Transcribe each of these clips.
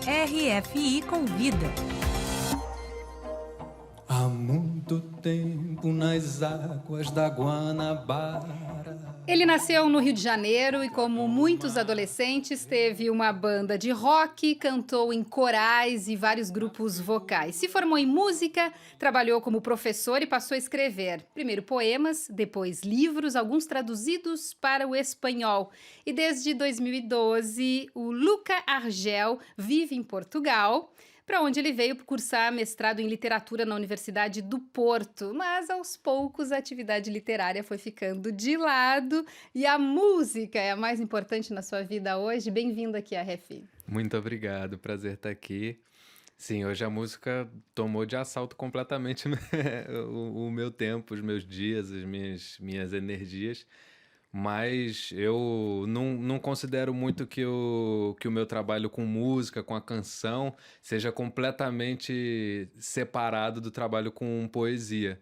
RFI Convida. Há muito tempo nas águas da Guanabara. Ele nasceu no Rio de Janeiro e, como muitos adolescentes, teve uma banda de rock, cantou em corais e vários grupos vocais. Se formou em música, trabalhou como professor e passou a escrever, primeiro poemas, depois livros, alguns traduzidos para o espanhol. E desde 2012, o Luca Argel vive em Portugal, para onde ele veio cursar mestrado em literatura na Universidade do Porto. Mas, aos poucos, a atividade literária foi ficando de lado e a música é a mais importante na sua vida hoje. Bem-vindo aqui à RFI. Muito obrigado, prazer estar aqui. Sim, hoje a música tomou de assalto completamente o meu tempo, os meus dias, as minhas energias. Mas eu não considero muito que o meu trabalho com música, com a canção, seja completamente separado do trabalho com poesia.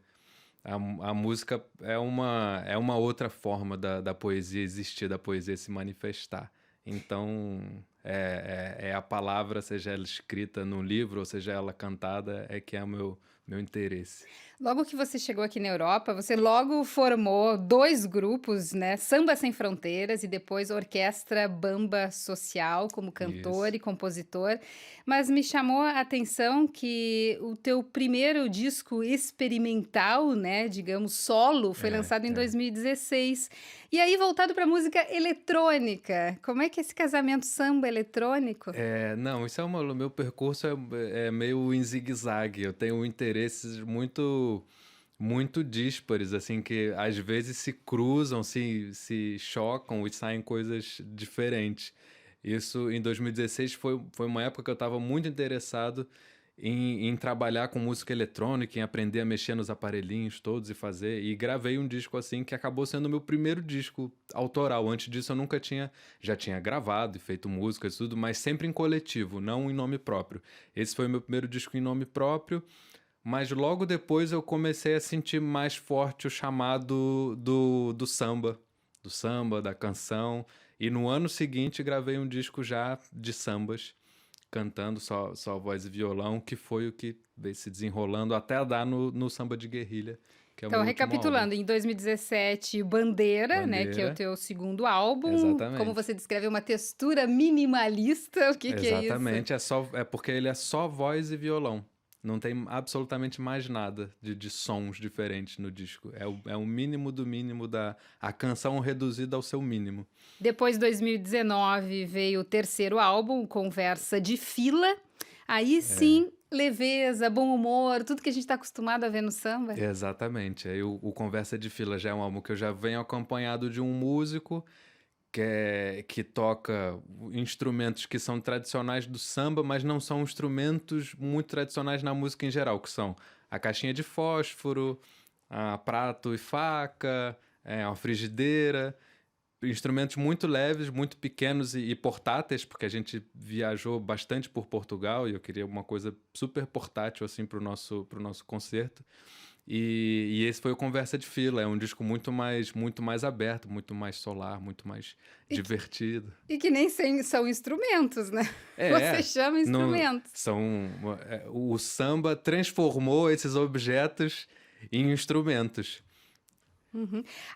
A música é uma outra forma da poesia existir, da poesia se manifestar. Então, é a palavra, seja ela escrita num livro, ou seja ela cantada, é que é o meu interesse. Logo que você chegou aqui na Europa, você logo formou dois grupos, né? Samba Sem Fronteiras e depois Orquestra Bamba Social, como cantor Isso. e compositor. Mas me chamou a atenção que o teu primeiro disco experimental, né, digamos, solo, foi lançado em 2016. E aí voltado para música eletrônica. Como é que é esse casamento samba eletrônico? Não, isso o meu percurso é meio em zigue-zague. Eu tenho interesses muito díspares, assim, que às vezes se cruzam, se chocam e saem coisas diferentes. Isso em 2016 foi uma época que eu estava muito interessado em trabalhar com música eletrônica, em aprender a mexer nos aparelhinhos todos e fazer. E gravei um disco assim que acabou sendo o meu primeiro disco autoral. Antes disso eu nunca já tinha gravado e feito músicas e tudo, mas sempre em coletivo, não em nome próprio. Esse foi o meu primeiro disco em nome próprio, mas logo depois eu comecei a sentir mais forte o chamado do samba, da canção. E no ano seguinte gravei um disco já de sambas, cantando só voz e violão, que foi o que veio se desenrolando até dar no Samba de Guerrilha, que é o Então, meu último álbum. recapitulando, em 2017, Bandeira, né, que é o Bandeira, teu segundo álbum. Como exatamente. você descreve, uma textura minimalista. O que é isso? Exatamente, é porque ele é só voz e violão. Não tem absolutamente mais nada de sons diferentes no disco. É o mínimo do mínimo a canção reduzida ao seu mínimo. Depois, 2019, veio o terceiro álbum, Conversa de Fila. Aí sim, leveza, bom humor, tudo que a gente está acostumado a ver no samba. Exatamente. Aí o Conversa de Fila já é um álbum que eu já venho acompanhado de um músico que toca instrumentos que são tradicionais do samba, mas não são instrumentos muito tradicionais na música em geral, que são a caixinha de fósforo, a prato e faca, a frigideira, instrumentos muito leves, muito pequenos e portáteis, porque a gente viajou bastante por Portugal e eu queria uma coisa super portátil assim para o nosso concerto. E esse foi o Conversa de Fila, é um disco muito mais aberto, muito mais solar, muito mais divertido. E que nem são instrumentos, né? É, Você chama não, instrumentos. o samba transformou esses objetos em instrumentos.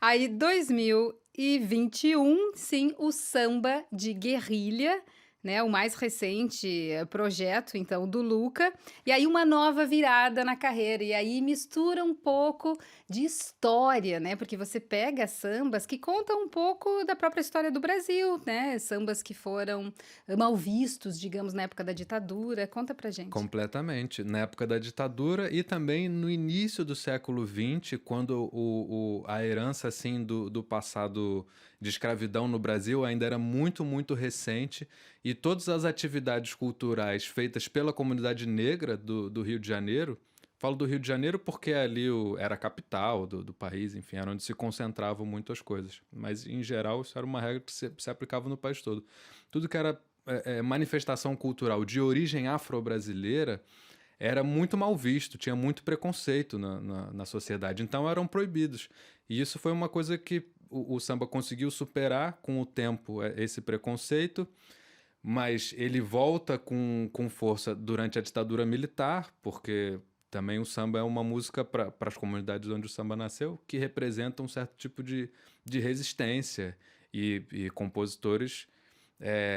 Aí, 2021, sim, o Samba de Guerrilha, né? O mais recente projeto, então, do Luca. E aí, uma nova virada na carreira. E aí, mistura um pouco de história, né? Porque você pega sambas que contam um pouco da própria história do Brasil, né? Sambas que foram mal vistos, digamos, na época da ditadura. Conta pra gente. Completamente. Na época da ditadura e também no início do século XX, quando a herança assim, do passado de escravidão no Brasil ainda era muito recente e todas as atividades culturais feitas pela comunidade negra do Rio de Janeiro. Falo do Rio de Janeiro porque ali era a capital do país, enfim, era onde se concentravam muitas coisas. Mas, em geral, isso era uma regra que se aplicava no país todo. Tudo que era manifestação cultural de origem afro-brasileira era muito mal visto, tinha muito preconceito na sociedade, então eram proibidos. E isso foi uma coisa que o samba conseguiu superar com o tempo, esse preconceito, mas ele volta com força durante a ditadura militar, porque também o samba é uma música para as comunidades onde o samba nasceu, que representa um certo tipo de resistência. E compositores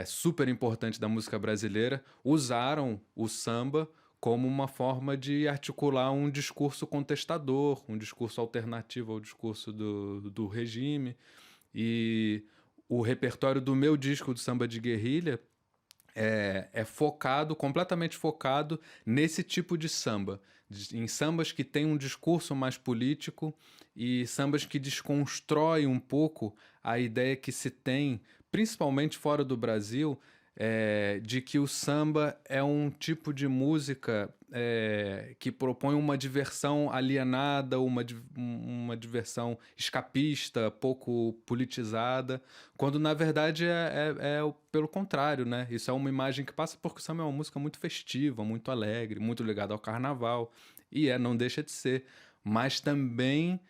super importantes da música brasileira usaram o samba como uma forma de articular um discurso contestador, um discurso alternativo ao discurso do regime. E o repertório do meu disco do Samba de Guerrilha é focado, completamente focado nesse tipo de samba, em sambas que têm um discurso mais político e sambas que desconstroem um pouco a ideia que se tem, principalmente fora do Brasil, de que o samba é um tipo de música que propõe uma diversão alienada, uma diversão escapista, pouco politizada, quando na verdade pelo contrário, né? Isso é uma imagem que passa porque o samba é uma música muito festiva, muito alegre, muito ligada ao carnaval, e não deixa de ser, mas também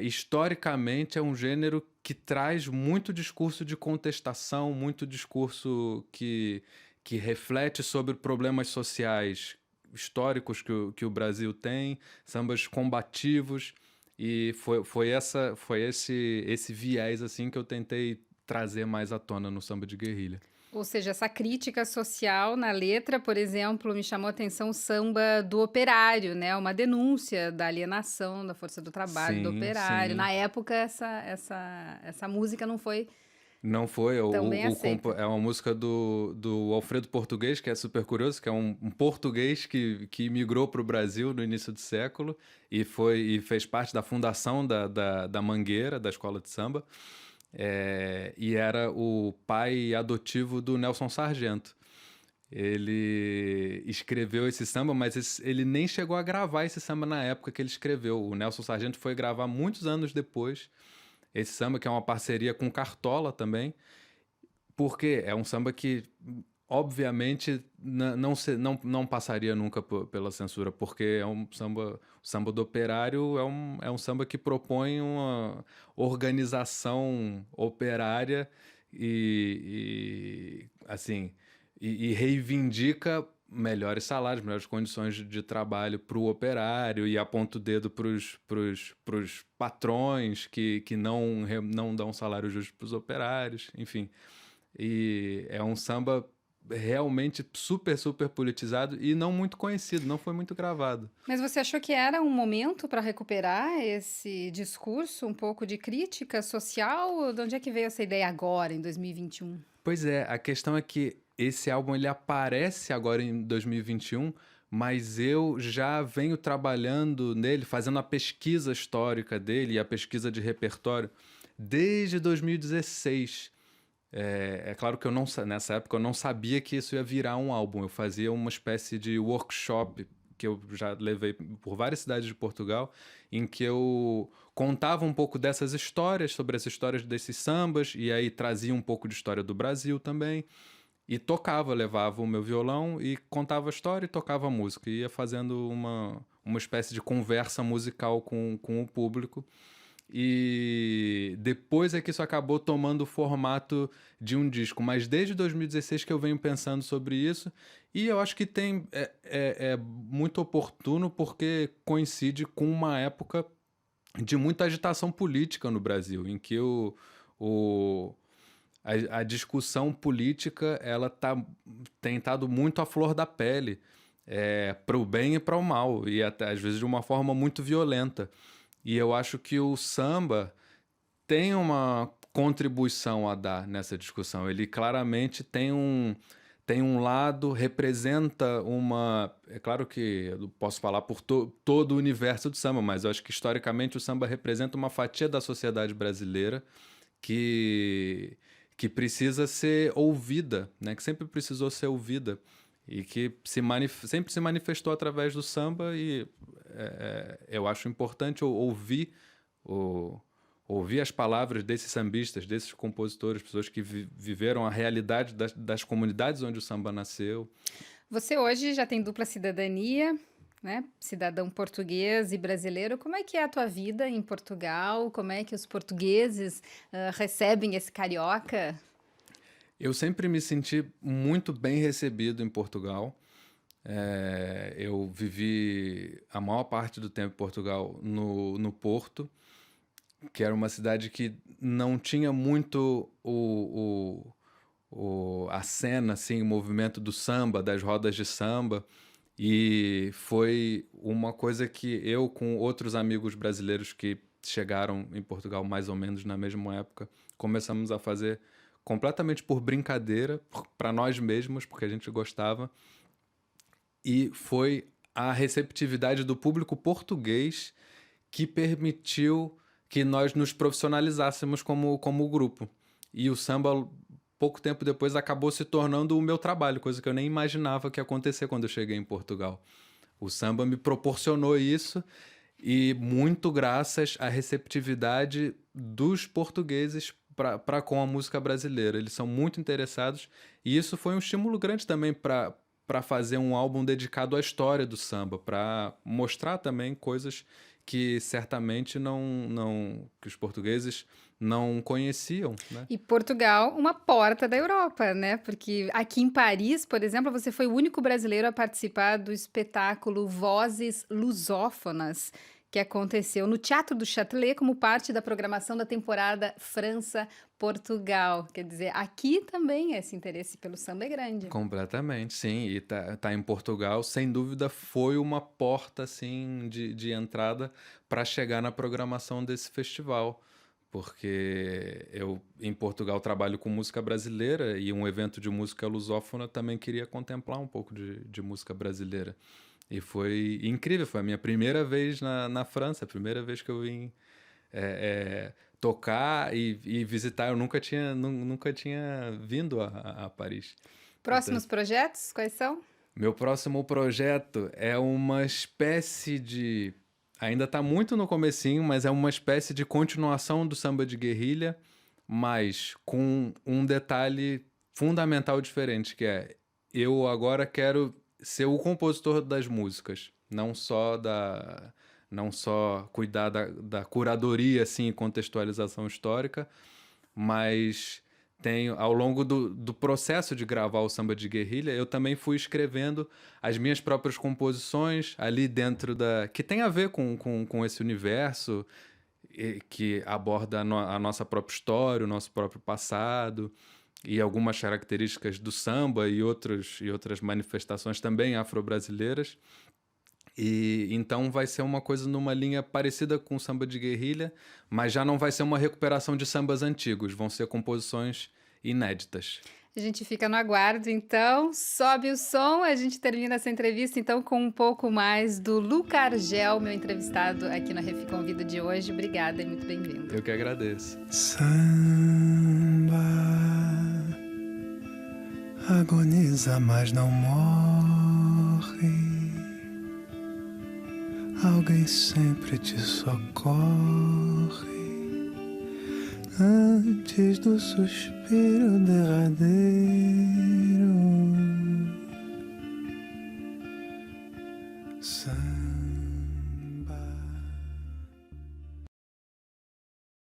historicamente é um gênero que traz muito discurso de contestação, muito discurso que reflete sobre problemas sociais históricos que o Brasil tem, sambas combativos, e foi esse viés assim que eu tentei trazer mais à tona no Samba de Guerrilha. Ou seja, essa crítica social na letra, por exemplo, me chamou a atenção o samba do operário, né? Uma denúncia da alienação da força do trabalho do Sim, operário. sim. Na época, essa música não foi Não foi, tão bem aceita. é uma música do Alfredo Português, que é super curioso, que é um português que migrou para o Brasil no início do século e fez parte da fundação da Mangueira, da escola de samba, e era o pai adotivo do Nelson Sargento. Ele escreveu esse samba, mas ele nem chegou a gravar esse samba na época que ele escreveu. O Nelson Sargento foi gravar muitos anos depois esse samba, que é uma parceria com Cartola também, porque é um samba que, obviamente, não passaria nunca pela censura, porque é um samba, o samba do operário é um samba que propõe uma organização operária assim, e reivindica melhores salários, melhores condições de trabalho para o operário e aponta o dedo para os patrões que não dão salário justo para os operários, enfim. E é um samba realmente super, super politizado e não muito conhecido, não foi muito gravado. Mas você achou que era um momento para recuperar esse discurso, um pouco de crítica social? De onde é que veio essa ideia agora, em 2021? Pois é, a questão é que esse álbum ele aparece agora em 2021, mas eu já venho trabalhando nele, fazendo a pesquisa histórica dele e a pesquisa de repertório desde 2016. É claro que nessa época eu não sabia que isso ia virar um álbum. Eu fazia uma espécie de workshop que eu já levei por várias cidades de Portugal, em que eu contava um pouco dessas histórias, sobre as histórias desses sambas, e aí trazia um pouco de história do Brasil também. E levava o meu violão e contava a história e tocava a música. Ia fazendo uma espécie de conversa musical com o público. E depois é que isso acabou tomando o formato de um disco. Mas desde 2016 que eu venho pensando sobre isso. E eu acho que é muito oportuno porque coincide com uma época de muita agitação política no Brasil, em que a discussão política tem estado muito à flor da pele, para o bem e para o mal, e até às vezes de uma forma muito violenta. E eu acho que o samba tem uma contribuição a dar nessa discussão. Ele claramente tem um lado, representa uma... É claro que eu posso falar por todo o universo do samba, mas eu acho que historicamente o samba representa uma fatia da sociedade brasileira que precisa ser ouvida, né? Que sempre precisou ser ouvida e que sempre se manifestou através do samba, e eu acho importante ouvir as palavras desses sambistas, desses compositores, pessoas que viveram a realidade das comunidades onde o samba nasceu. Você hoje já tem dupla cidadania, né? Cidadão português e brasileiro. Como é que é a tua vida em Portugal? Como é que os portugueses recebem esse carioca? Eu sempre me senti muito bem recebido em Portugal. Eu vivi a maior parte do tempo em Portugal no Porto, que era uma cidade que não tinha muito a cena, assim, o movimento do samba, das rodas de samba. E foi uma coisa que eu, com outros amigos brasileiros que chegaram em Portugal mais ou menos na mesma época, começamos a fazer completamente por brincadeira, para nós mesmos, porque a gente gostava. E foi a receptividade do público português que permitiu que nós nos profissionalizássemos como grupo. E o samba, pouco tempo depois, acabou se tornando o meu trabalho, coisa que eu nem imaginava que ia acontecer quando eu cheguei em Portugal. O samba me proporcionou isso, e muito graças à receptividade dos portugueses para com a música brasileira. Eles são muito interessados, e isso foi um estímulo grande também para fazer um álbum dedicado à história do samba, para mostrar também coisas que certamente que os portugueses não conheciam, né? E Portugal, uma porta da Europa, né? Porque aqui em Paris, por exemplo, você foi o único brasileiro a participar do espetáculo Vozes Lusófonas, que aconteceu no Teatro do Châtelet como parte da programação da temporada França-Portugal. Quer dizer, aqui também esse interesse pelo samba é grande. Completamente, sim. E tá em Portugal, sem dúvida, foi uma porta assim de entrada para chegar na programação desse festival. Porque eu, em Portugal, trabalho com música brasileira, e um evento de música lusófona também queria contemplar um pouco de música brasileira. E foi incrível, foi a minha primeira vez na França, a primeira vez que eu vim tocar e visitar. Eu nunca tinha vindo a Paris. Próximos projetos, quais são? Meu próximo projeto é uma espécie de... Ainda está muito no comecinho, mas é uma espécie de continuação do samba de guerrilha, mas com um detalhe fundamental diferente, que é: eu agora quero ser o compositor das músicas, não só cuidar da curadoria, assim, contextualização histórica, mas ao longo do processo de gravar o samba de guerrilha, eu também fui escrevendo as minhas próprias composições ali dentro que tem a ver com esse universo, que aborda a nossa própria história, o nosso próprio passado, e algumas características do samba e outras manifestações também afro-brasileiras. E então vai ser uma coisa numa linha parecida com o samba de guerrilha, mas já não vai ser uma recuperação de sambas antigos, vão ser composições inéditas. A gente fica no aguardo, então. Sobe o som, a gente termina essa entrevista, então, com um pouco mais do Luca Argel, meu entrevistado aqui na Refi Convida de hoje. Obrigada e muito bem-vindo. Eu que agradeço. Samba agoniza, mas não morre. Alguém sempre te socorre antes do suspiro derradeiro.